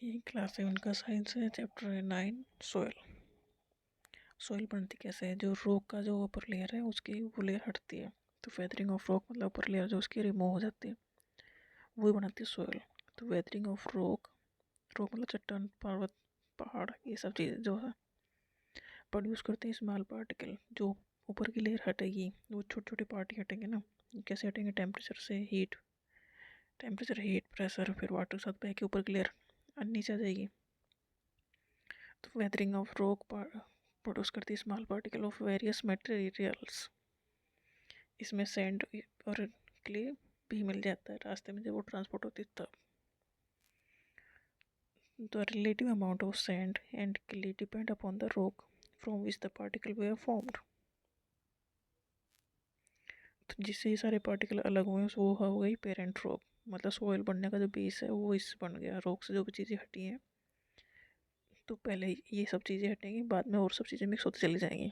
ये क्लास 7 का साइंस है, चैप्टर 9 सोयल। सोयल बनती कैसे है? जो रॉक का जो ऊपर लेयर है उसकी वो लेयर हटती है, तो वेदरिंग ऑफ रॉक मतलब ऊपर लेयर जो उसकी रिमूव हो जाती है, वही बनाती है सोयल। तो वेदरिंग ऑफ रॉक, रॉक मतलब चट्टान, पर्वत, पहाड़, ये सब चीज़ें जो है प्रोड्यूस करते हैं स्मॉल पार्टिकल। जो ऊपर की लेयर हटेगी वो छोटे छोटे पार्टी हटेंगे ना। कैसे हटेंगे? टेम्परेचर से। हीट, टेम्परेचर, हीट, प्रेशर, फिर वाटर के साथ बह के ऊपर की लेयर नीचे आ जाएगी। तो वेदरिंग ऑफ रॉक प्रोड्यूस करती है small particle of various materials. इसमें सैंड और क्ले भी मिल जाता है रास्ते में जब वो ट्रांसपोर्ट होती है तब। The relative amount of sand and clay depend upon the rock from which the particle they are formed. तो जिससे ये सारे पार्टिकल अलग हुए वो हो गई पेरेंट रॉक। मतलब सोयल बनने का जो बेस है वो इससे बन गया। रॉक से जो भी चीज़ें हटी हैं तो पहले ये सब चीज़ें हटेंगी, बाद में और सब चीज़ें मिक्स होती चली जाएंगी।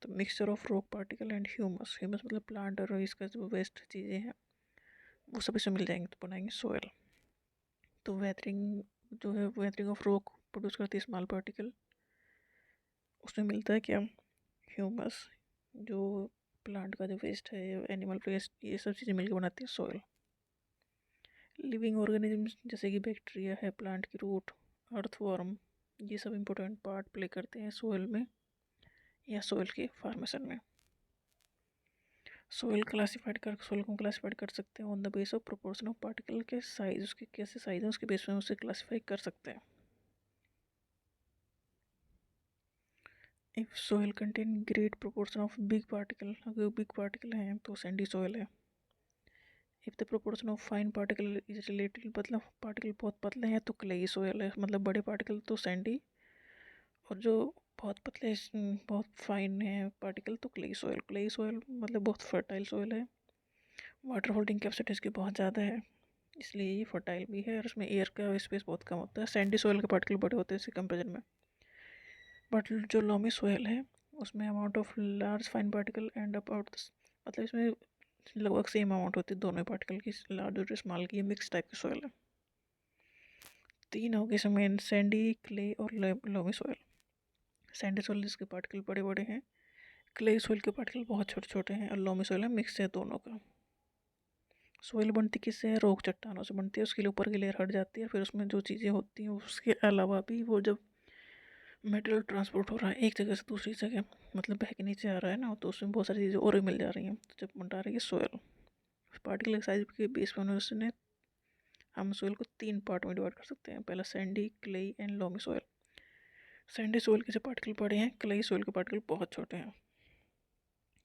तो mixture of rock particle and humus, humus मतलब प्लांट और इसका जो वेस्ट चीज़ें हैं वो सब इसमें मिल जाएंगे तो बनाएंगे सोयल। तो वेदरिंग जो है, वेदरिंग ऑफ रॉक प्रोड्यूस करती है स्मॉल पार्टिकल। उसमें मिलता है क्या? ह्यूमस, जो प्लांट का जो वेस्ट है, एनिमल वेस्ट, ये सब चीज़ें मिलकर बनाती है सोयल। लिविंग ऑर्गेनिजम्स जैसे कि बैक्टीरिया है, प्लांट की रूट, अर्थवर्म, ये सब इम्पोर्टेंट पार्ट प्ले करते हैं सोयल में या सोयल के फॉर्मेशन में। सोयल को क्लासिफाइड कर सकते हैं on the base of proportion of particle के साइज। उसके कैसे साइज है उसके बेस में उसे क्लासिफाई कर सकते हैं। If soil contain great proportion of big particle, अगर बिग पार्टिकल हैं तो सैंडी सोयल है। If the proportion of fine particle is related, मतलब पार्टिकल बहुत पतले हैं तो क्लेई सोयल है। मतलब बड़े पार्टिकल तो सैंडी, और जो बहुत पतले बहुत फाइन है पार्टिकल तो क्लेई सोयल। क्लेई सोयल मतलब बहुत फर्टाइल सोयल है। वाटर होल्डिंग कैपेसिटी इसकी बहुत ज़्यादा है, इसलिए ये फर्टाइल भी है, और इसमें एयर का स्पेस बहुत कम होता है। सैंडी सोयल के पार्टिकल बड़े होते हैं इसके कंपेरिजन में। बट जो लोमी सोयल है उसमें amount of large fine particle and about, मतलब इसमें लगभग सेम अमाउंट होती है दोनों पार्टिकल की, लार्ज और स्मॉल की। मिक्स टाइप की सोयल है। तीन हो गए इसमें, सैंडी, क्ले और लोमी सोयल। सैंडी सोयल जिसके पार्टिकल बड़े बड़े हैं, क्ले सोयल के पार्टिकल बहुत छोटे छोटे हैं, और लोमी सोयल है मिक्स है दोनों का। सोयल बनती किससे है? रॉक चट्टानों से बनती है। उसके लिए ऊपर की लेयर हट जाती है, फिर उसमें जो चीज़ें होती हैं उसके अलावा भी वो जब मटेरियल ट्रांसपोर्ट हो रहा है एक जगह से दूसरी जगह, मतलब बह के नीचे आ रहा है ना, तो उसमें बहुत सारी चीज़ें और भी मिल जा रही हैं, तो जब बन रही है सोयल। पार्टिकल साइज के बेस पर उन्होंने हम सोयल को तीन पार्ट में डिवाइड कर सकते हैं। पहला Sandy, clay and loamy soil. Sandy soil के जो पार्टिकल बड़े हैं, क्ले सोयल के पार्टिकल बहुत छोटे हैं,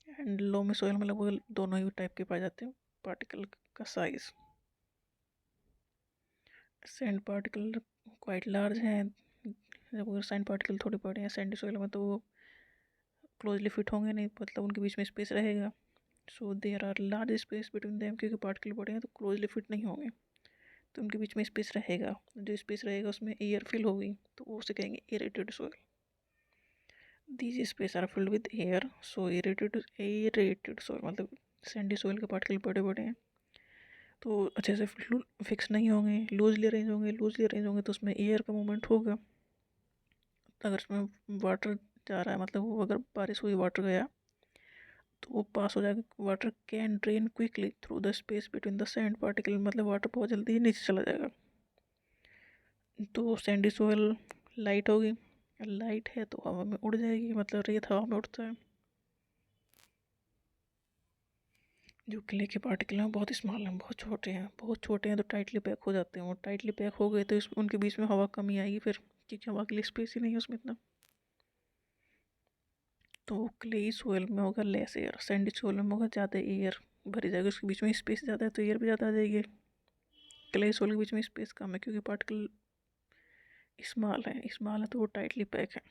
एंड लोमी सोयल में लगभग दोनों ही टाइप के पाए जाते हैं पार्टिकल का size. Sand particle quite large हैं, जब सैंड पार्टिकल थोड़े बड़े हैं सैंडी सोयल में तो वो क्लोजली फिट होंगे नहीं, मतलब उनके बीच में स्पेस रहेगा। So there are large space between them, क्योंकि पार्टिकल बड़े हैं तो क्लोजली फिट नहीं होंगे, तो उनके बीच में स्पेस रहेगा। जो स्पेस रहेगा उसमें एयर फिल होगी तो वो उसे कहेंगे aerated soil. These space are filled with air, so aerated soil. मतलब सैंडी सोयल के पार्टिकल बड़े बड़े हैं तो अच्छे से फिक्स नहीं होंगे, लूजली अरेंज होंगे। लूजली अरेंज होंगे तो उसमें एयर का मूवमेंट होगा। अगर उसमें वाटर जा रहा है, मतलब वो अगर बारिश हुई वाटर गया तो वो पास हो जाएगा। Water can drain quickly through the space between the sand particle, मतलब वाटर बहुत जल्दी ही नीचे चला जाएगा। तो सैंडी सोयल लाइट होगी, लाइट है तो हवा में उड़ जाएगी, मतलब रेत हवा में उड़ता है। जो क्ले के पार्टिकल हैं बहुत स्मॉल हैं, बहुत छोटे हैं, बहुत छोटे हैं तो टाइटली पैक हो जाते हैं। और टाइटली पैक हो गए तो उनके बीच में हवा कमी आएगी फिर, क्योंकि हवा के लिए स्पेस ही नहीं है उसमें इतना। तो क्ले सोयल में होगा लेस एयर, सैंडी सोयल में होगा ज़्यादा एयर भरी जाएगी, उसके बीच में स्पेस ज़्यादा है तो एयर भी ज़्यादा आ जाएगी। क्ले सोयल के बीच में स्पेस कम है क्योंकि पार्टिकल स्मॉल है तो वो टाइटली पैक है,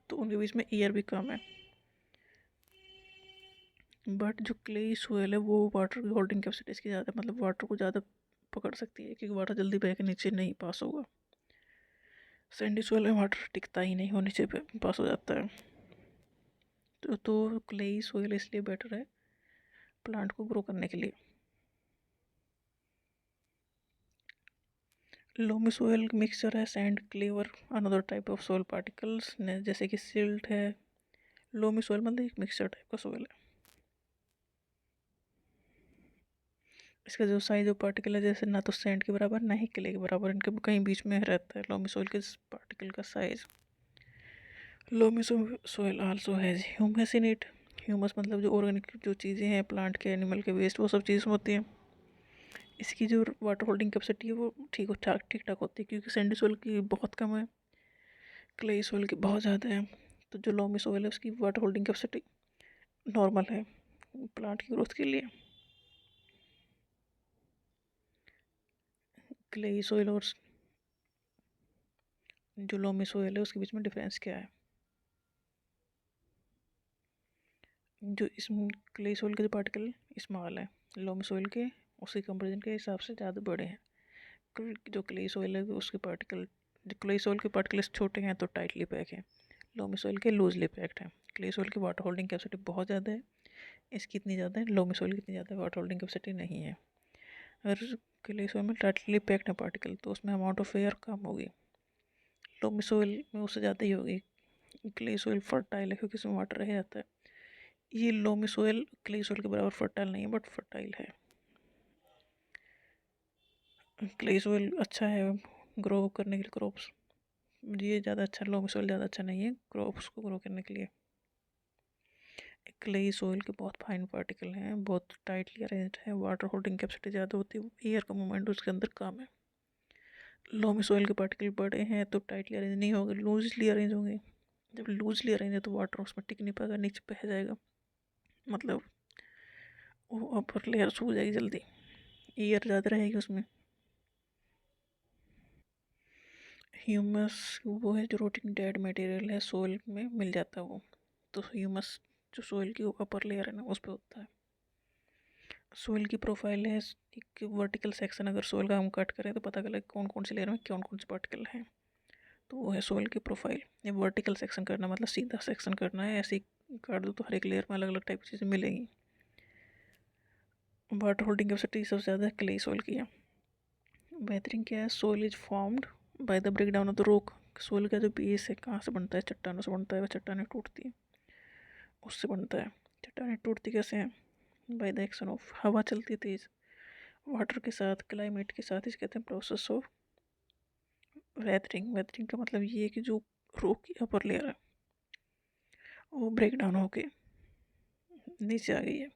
तो उनके बीच में एयर भी कम है। बट जो क्ले सोयल है वो वाटर की होल्डिंग कैपेसिटी इसकी ज़्यादा, मतलब वाटर को ज़्यादा पकड़ सकती है क्योंकि वाटर जल्दी बह के नीचे नहीं पास होगा। सैंडी सोयल में वाटर टिकता ही नहीं, वो नीचे पास हो जाता है। तो क्ले सोयल इसलिए बेटर है प्लांट को ग्रो करने के लिए। लोमी सोयल मिक्सचर है sand clever another type of soil particles जैसे कि सिल्ट है। लोमी सोयल मतलब एक मिक्सचर टाइप का सोयल है। इसका जो साइज ऑफ पार्टिकल है जैसे ना तो सैंड के बराबर ना ही क्ले के बराबर, इनके कहीं बीच में रहता है लोमी सोयल के पार्टिकल का size. Loamy soil also has humus in it. Humus मतलब जो ऑर्गेनिक जो चीज़ें हैं प्लांट के एनिमल के वेस्ट वो सब चीज़ें होती हैं। इसकी जो वाटर होल्डिंग कैपेसिटी है वो ठीक ठाक होती है क्योंकि सैंडी सोयल की बहुत कम है, क्ले सोयल की बहुत ज़्यादा है। तो जो लोमी सोयल है उसकी वाटर होल्डिंग कैपेसिटी नॉर्मल है प्लांट की ग्रोथ के लिए। क्ले सोयल और जो लोमी सोयल है उसके बीच में डिफरेंस क्या है? जो इसमें क्ले सोयल के जो पार्टिकल स्मॉल है, लोमी सोयल के उसके कंपेरिजन के हिसाब से ज़्यादा बड़े हैं। जो क्ले सोयल है उसके पार्टिकल, जो क्ले सोयल के पार्टिकल्स छोटे हैं तो टाइटली पैक है, लोमी सोयल के लूजली पैक्ड है। क्ले सोयल की वाटर होल्डिंग कैपेसिटी बहुत ज़्यादा है, इसकी इतनी ज़्यादा है, लोमी सोयल की इतनी ज़्यादा वाटर होल्डिंग कैपेसिटी नहीं है। अगर क्ले सोयल में टाइटली पैक्ड है पार्टिकल तो उसमें अमाउंट ऑफ एयर कम होगी, लोमी सोयल में उससे ज़्यादा ही होगी। क्ले सोयल फर्टाइल है क्योंकि इसमें वाटर रह जाता है। ये लोमी सोयल क्ले सोयल के बराबर फर्टाइल नहीं है बट फर्टाइल है। क्ले सोयल अच्छा है ग्रो करने के लिए क्रॉप्स, ये ज़्यादा अच्छा, लोमी सोयल ज़्यादा अच्छा नहीं है क्रॉप्स को ग्रो करने के लिए। क्ले सोयल के बहुत फाइन पार्टिकल हैं, बहुत टाइटली अरेंज्ड है, वाटर होल्डिंग कैपेसिटी ज़्यादा होती है, एयर का मूवमेंट उसके अंदर कम है। लोमी सोयल के पार्टिकल बड़े हैं तो टाइटली अरेंज नहीं होंगे, लूजली अरेंज होंगे। जब लूजली अरेंज है तो वाटर उसमें टिक नहीं पाएगा, नीचे बह जाएगा, मतलब वो अपर लेयर सूख जाएगी जल्दी, एयर ज़्यादा रहेगी उसमें। ह्यूमस वो है जो रोटिंग डेड मटेरियल है सोइल में मिल जाता है वो, तो ह्यूमस जो सोइल की अपर लेयर है ना उस पर होता है। सोइल की प्रोफाइल है एक वर्टिकल सेक्शन, अगर सोइल का हम कट करें तो पता चले कौन कौन सी लेयर में कौन कौन से पार्टिकल हैं, तो वो है सोइल की प्रोफाइल। ये वर्टिकल सेक्शन करना मतलब सीधा सेक्शन करना है, ऐसे ही काट दो तो हर एक लेयर में अलग अलग टाइप की चीज़ें मिलेंगी। वाटर होल्डिंग कैपेसिटी सबसे ज़्यादा क्ले सोइल की है। बेहतरीन क्या है, soil is formed by the break down of the rock. Soil का जो बेस है कहाँ से बनता है, चट्टानों से बनता है, वह चट्टानें टूटती है उससे बनता है। चट्टानें टूटती कैसे हैं, बाय द एक्शन ऑफ, हवा चलती है तेज, वाटर के साथ, क्लाइमेट के साथ, इसे कहते हैं प्रोसेस ऑफ वेदरिंग। वेदरिंग का मतलब ये है कि जो रॉक की अपर लेयर है वो ब्रेक डाउन होके नीचे आ गई है।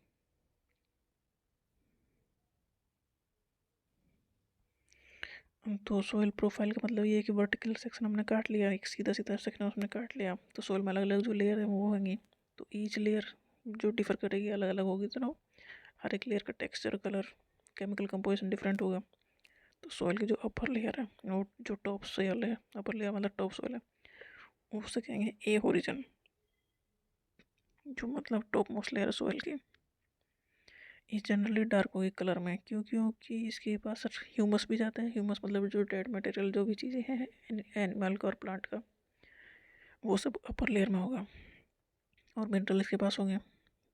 तो सोइल प्रोफाइल का मतलब ये है कि वर्टिकल सेक्शन हमने काट लिया, एक सीधा सीधा सेक्शन हमने काट लिया, तो सोइल में अलग अलग जो लेयर है वो होंगी, तो ईच लेयर जो डिफर करेगी अलग अलग होगी, तो हर एक लेयर का texture, colour, chemical composition different होगा। तो सॉइल की जो अपर लेयर है वो जो टॉप सोयल है, अपर लेयर मतलब टॉप सोयल है, उससे कहेंगे ए ओरिजिन, जो मतलब टॉप मोस्ट लेयर है सॉइल की। ये जनरली डार्क होगी कलर में, क्योंकि इसके पास ह्यूमस भी जाता है। ह्यूमस मतलब जो डेड मटेरियल जो भी चीज़ें हैं एनिमल का और प्लांट का, वो सब अपर लेयर में होगा और मिनरल इसके पास होंगे।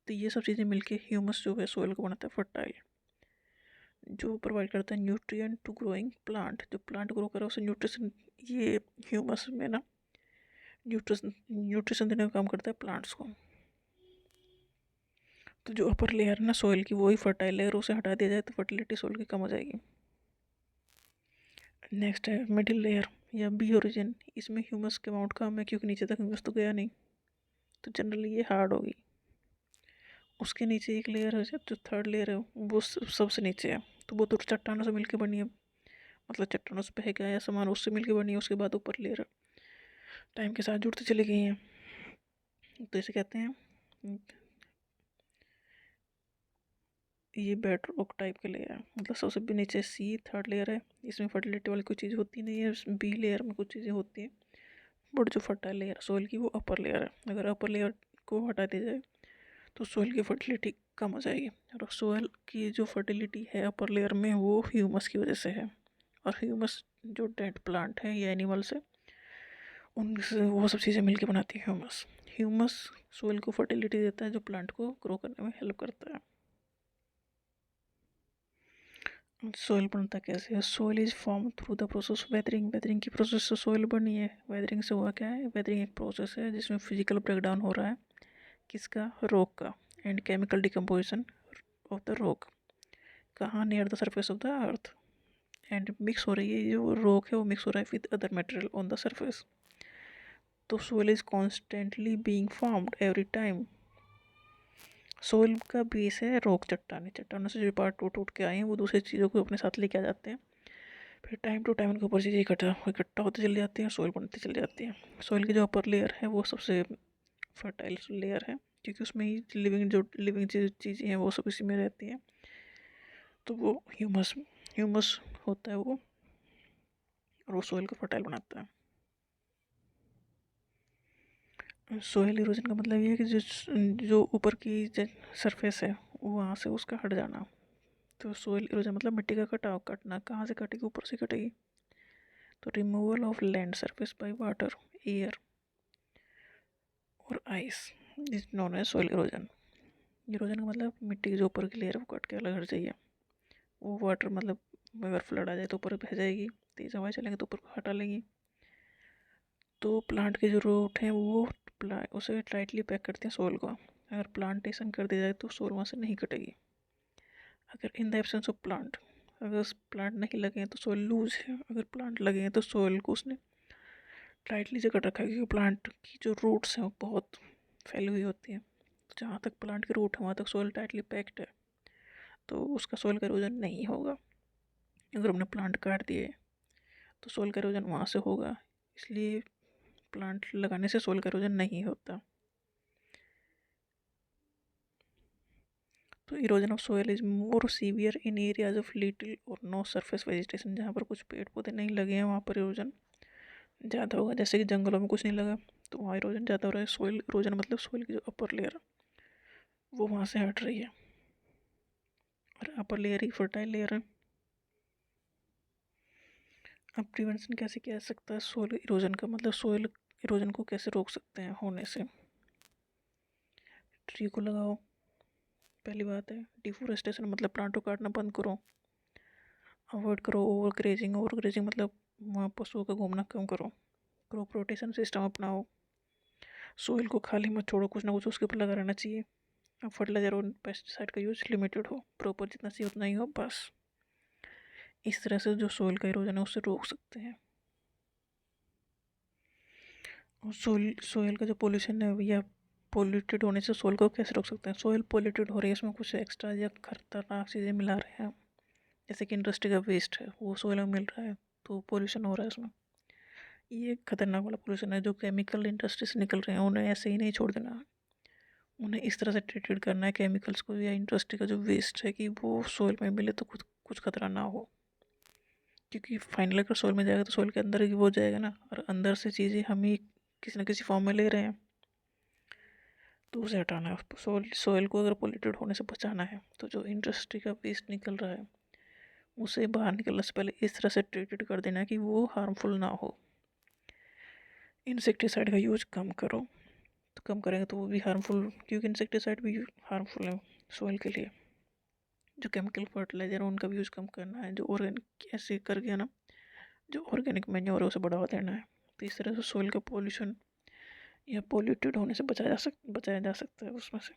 तो ये सब चीज़ें मिलके ह्यूमस जो है सोइल को बनाता है फर्टाइल, जो प्रोवाइड करता है न्यूट्रिएंट टू ग्रोइंग प्लांट। जो प्लांट ग्रो करे उसे न्यूट्रिशन, ये ह्यूमस में ना न्यूट्रिशन देने का काम करता है प्लांट्स को। तो जो अपर लेयर है ना सोइल की, वही फर्टाइल लेयर, उसे हटा दिया जाए तो फर्टिलिटी सोइल की कम हो जाएगी। नेक्स्ट है मिडिल लेयर या बी ओरिजिन। इसमें ह्यूमस के अमाउंट कम है क्योंकि नीचे तक ह्यूमस तो गया नहीं, तो जनरली ये हार्ड होगी। उसके नीचे एक लेयर है जो थर्ड लेयर है वो सबसे नीचे है, तो वो तो चट्टानों से मिलकर बनी है, मतलब चट्टानों से बह गया या सामान उससे मिलकर बनी है। उसके बाद ऊपर लेयर टाइम के साथ जुड़ती चली गई हैं, तो इसे कहते हैं ये बेड रॉक टाइप के लेयर है। मतलब सबसे भी नीचे सी थर्ड लेयर है, इसमें फर्टिलिटी वाली कोई चीज़ होती नहीं है। बी लेयर में कुछ चीज़ें होती हैं, बट जो फर्टाइल लेयर सोइल की वो अपर लेयर है। अगर अपर लेयर को हटा दिया जाए तो सोइल की फर्टिलिटी कम हो जाएगी, और सोइल की जो फर्टिलिटी है अपर लेयर में वो ह्यूमस की वजह से है। और ह्यूमस जो डेड प्लांट है या एनिमल्स है उनसे वो सब चीज़ें मिलकर बनाती है ह्यूमस। ह्यूमस सोइल को फर्टिलिटी देता है जो प्लांट को ग्रो करने में हेल्प करता है। सोइल बनता कैसे है? Soil is form through the process weathering. Weathering की प्रोसेस से सोइल बनी है। वेदरिंग से हुआ क्या है? वेदरिंग एक प्रोसेस है जिसमें फिजिकल ब्रेकडाउन हो रहा है। किसका? रॉक का। And chemical decomposition of the rock. कहाँ? Near the surface of the earth. And mix हो रही है, जो रॉक है वो मिक्स हो रहा है with other material on the surface. तो soil is constantly being formed every time. Soil का बेस है रॉक, चट्टाने। चट्टानों से जो पार्ट टूट टूट के आए हैं वो दूसरी चीज़ों को अपने साथ लेके आ जाते हैं। फिर टाइम टू टाइम उनके ऊपर चीज़ें इकट्ठा होती चली जाती हैं, सोइल बनती चली जाती है। सोइल की जो अपर लेयर है वो सबसे फर्टाइल लेयर है, क्योंकि उसमें ही लिविंग चीज़ें हैं वो सब इसी में रहती हैं। तो वो ह्यूमस ह्यूमस होता है वो, और वो सोइल को फर्टाइल बनाता है। सोइल इरोजन का मतलब ये है कि जो ऊपर की सरफेस है वहाँ से उसका हट जाना। तो सोइल इरोजन मतलब मिट्टी का कटाव। कटना कहाँ से कटेगी? ऊपर से कटेगी। तो removal of land surface by water, air और ice is known as soil erosion. Erosion का मतलब मिट्टी की जो ऊपर की लेयर है वो कट के अलग हट जाइए। वो वाटर मतलब अगर फ्लड आ जाए तो ऊपर बह जाएगी, तेज हवाएं चलेंगे तो ऊपर को हटा लेंगी। तो प्लांट के जो रूट हैं वो उसे टाइटली पैक करते हैं सोइल को। अगर प्लांटेशन कर दिया जाए तो सोइल वहाँ से नहीं कटेगी। अगर in the absence of plant, अगर प्लांट नहीं लगे हैं तो सोइल लूज है। अगर प्लांट लगे हैं तो सोइल को उसने टाइटली जकड़ रखा है, क्योंकि प्लांट की जो रूट्स हैं वो बहुत फैली हुई होती हैं। तो जहाँ तक प्लांट के रूट है वहाँ तक सोइल टाइटली पैक्ड है, तो उसका सोइल का इरोजन नहीं होगा। अगर हमने प्लांट काट दिए तो सोइल का इरोजन वहाँ से होगा। इसलिए प्लांट लगाने से सोइल का इरोजन नहीं होता। तो erosion of soil is more severe in areas of little और नो सरफेस वेजिटेशन। जहाँ पर कुछ पेड़ पौधे नहीं लगे हैं वहाँ पर इरोजन ज़्यादा होगा। जैसे कि जंगलों में कुछ नहीं लगा तो वहाँ इरोजन ज़्यादा हो रहा है। सोइल इरोजन मतलब सोइल की जो अपर लेयर वो वहाँ से हट रही है, और अपर लेयर ही फर्टाइल लेयर है। अब प्रिवेंशन कैसे किया जा सकता है सोइल इरोजन का? मतलब सोइल इरोजन को कैसे रोक सकते हैं होने से? ट्री को लगाओ, पहली बात है। डिफोरेस्टेशन मतलब प्लांटों काटना बंद करो। अवॉइड करो ओवर ग्रेजिंग। ओवर ग्रेजिंग मतलब वहाँ पशुओं का घूमना कम करो। क्रॉप रोटेशन सिस्टम अपनाओ। सोइल को खाली मत छोड़ो, कुछ ना कुछ उसके ऊपर लगा रहना चाहिए। अब फर्टिलाइजर और पेस्टिसाइड का यूज लिमिटेड हो, प्रॉपर जितना चाहिए उतना ही हो बस। इस तरह से जो सोइल का इरोजन है उससे रोक सकते हैं। और सोइल का जो पोल्यूशन है या पोल्यूटेड होने से सोइल को कैसे रोक सकते हैं? सोइल पोल्यूटेड हो रही है, इसमें कुछ एक्स्ट्रा या खतरनाक चीज़ें मिला रहे हैं, जैसे कि इंडस्ट्री का वेस्ट है वो सोइल में मिल रहा है, तो पोल्यूशन हो रहा है उसमें। ये खतरनाक वाला पोल्यूशन है। जो केमिकल इंडस्ट्री से निकल रहे हैं उन्हें ऐसे ही नहीं छोड़ देना, उन्हें इस तरह से ट्रीटेड करना है केमिकल्स को या इंडस्ट्री का जो वेस्ट है कि वो सोइल में मिले तो कुछ खतरा ना हो। क्योंकि फाइनल अगर सोइल में जाएगा तो सोइल के अंदर ही वो जाएगा ना, और अंदर से चीज़ें हम ही किसी न किसी फॉर्म में ले रहे हैं, तो उसे हटाना है। सोइल को अगर पोल्यूटेड होने से बचाना है तो जो इंडस्ट्री का वेस्ट निकल रहा है उसे बाहर निकलने से पहले इस तरह से ट्रीटेड कर देना कि वो हार्मफुल ना हो। इंसेक्टिसाइड का यूज कम करो, तो कम करेंगे तो वो भी हार्मफुल, क्योंकि इंसेक्टिसाइड भी हार्मफुल है सोइल के लिए। जो केमिकल फर्टिलाइजर है उनका भी यूज़ कम करना है। जो ऑर्गेनिक ऐसे कर गया ना, जो ऑर्गेनिक मैन्योर है उसे बढ़ावा देना है। तो इस तरह से सोइल का पोल्यूशन या पोल्यूटेड होने से बचाया जा सकता है उसमें से।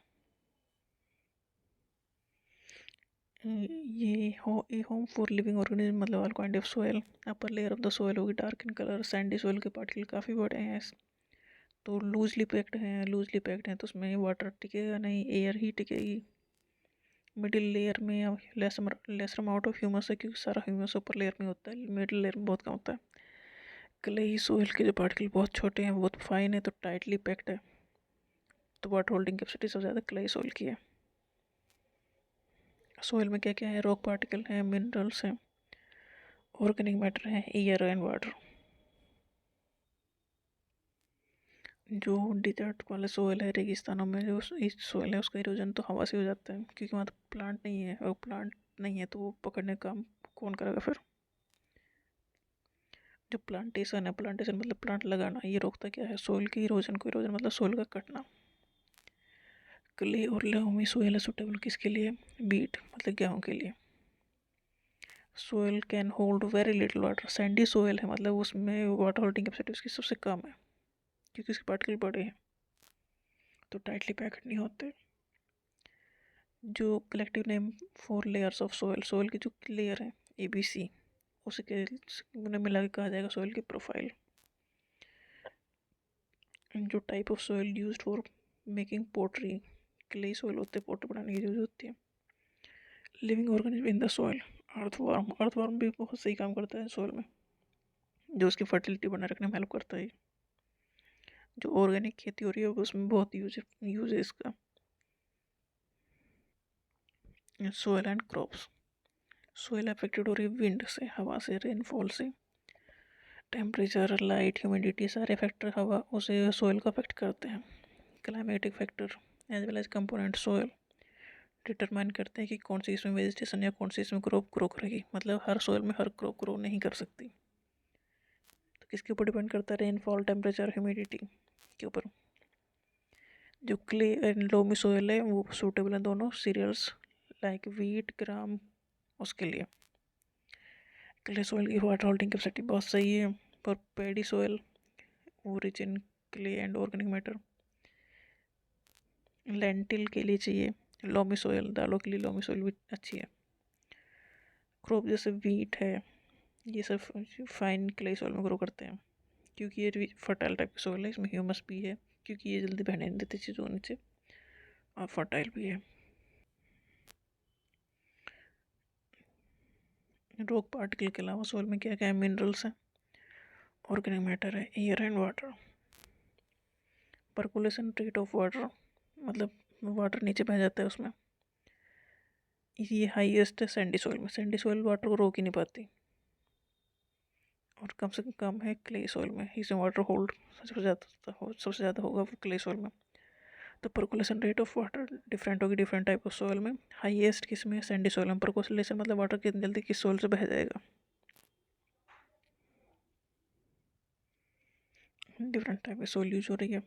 ये होम फॉर लिविंग ऑर्गेनिज्म मतलब all kind of soil. Upper layer of the soil होगी dark in colour. Sandy soil के पार्टिकल काफ़ी बड़े हैं, तो लूजली पैक्ड हैं तो उसमें वाटर टिकेगा नहीं, एयर ही टिकेगी। मिडिल लेयर में लेसर अमाउंट ऑफ ह्यूमस है, क्योंकि सारा ह्यूमस ऊपर लेयर में होता है, मिडिल लेयर में बहुत कम होता है। क्लेई सोइल के जो पार्टिकल बहुत छोटे हैं, बहुत फाइन है, तो टाइटली पैक्ड है, तो वाटर होल्डिंग कैपेसिटी सबसे ज़्यादा क्लेई सोइल की है। सोइल में क्या क्या है? रॉक पार्टिकल हैं, मिनरल्स हैं, ऑर्गेनिक मैटर है, एयर एंड वाटर। जो डिजर्ट वाले सोइल है, रेगिस्तानों में जो इस सोइल है उसका इरोजन तो हवा से हो जाता है, क्योंकि वहाँ तो प्लांट नहीं है, और प्लांट नहीं है तो वो पकड़ने का काम कौन करेगा फिर? जो प्लांटेशन है, प्लांटेशन मतलब प्लांट लगाना, ये रोकता क्या है? सोइल के इरोजन को। इरोजन मतलब सोइल का कटना। क्ले और लोमी सोइल है सुटेबल किसके लिए? बीट मतलब गेहूँ के लिए। Soil can hold very little water, Sandy soil है मतलब उसमें वाटर होल्डिंग कैपेसिटी उसकी सबसे कम है क्योंकि उसके पार्टिकल बड़े हैं तो टाइटली पैक्ड नहीं होते। जो collective name for layers of soil, soil की जो लेयर है ABC, उसके उन्हें मिला के कहा जाएगा सोयल की प्रोफाइल। जो type of soil used for making pottery, clay soil होते हैं पोट्री बनाने की यूज होती है। Living organism in the soil, earthworm, earthworm भी बहुत सही काम करता है सोयल में, जो उसकी फर्टिलिटी बनाए रखने में हेल्प करता है। जो ऑर्गेनिक खेती हो रही है उसमें बहुत यूज है इसका। Soil and crops, soil affected हो रही है विंड से, हवा से, रेनफॉल से, टेम्परेचर, लाइट, ह्यूमिडिटी, सारे फैक्टर हवा उसे सोयल को अफेक्ट करते हैं। Climatic factor as well as component soil determine करते हैं कि कौन सी इसमें वेजिटेशन या कौन सी इसमें क्रॉप ग्रो करेगी, मतलब हर सोयल में हर क्रॉप ग्रो नहीं कर सकती। तो किसके ऊपर डिपेंड करता है? रेनफॉल, टेम्परेचर, ह्यूमिडिटी के ऊपर। जो क्ले एंड लोमी सोयल है वो सूटेबल है दोनों सीरियल्स लाइक वीट, ग्राम उसके लिए। क्ले सोयल की वाटर होल्डिंग कैपेसिटी बहुत सही है, पर पेडी सोयल वो rich in clay and organic matter. Lentil के लिए चाहिए लोमी सोयल, दालों के लिए लोमी सोयल भी अच्छी है। क्रॉप जैसे वीट है ये सब फाइन क्ले सोयल में ग्रो करते हैं क्योंकि ये फर्टाइल टाइप की सोयल है, इसमें ह्यूमस भी है क्योंकि ये जल्दी बहने नहीं देती चीज़ों नीचे, और फर्टाइल भी है। रॉक पार्टिकल के अलावा सोयल में क्या क्या है? मिनरल्स हैं, ऑर्गेनिक मैटर है, air and water. Percolation rate of water मतलब वाटर नीचे बह जाता है उसमें, ये हाईएस्ट है सैंडी सोयल में, सैंडी सोयल वाटर को रोक ही नहीं पाती, और कम से कम है क्ले सोयल में, इसमें वाटर होल्ड सबसे ज़्यादा होगा वो क्ले सोयल में। तो percolation rate of water different होगी डिफरेंट टाइप ऑफ सोयल में। हाईएस्ट किस में? सैंडी सोयल में। परकुलेशन मतलब वाटर कितनी जल्दी किस सोयल से बह जाएगा। डिफरेंट टाइप की सोयल यूज हो रही है।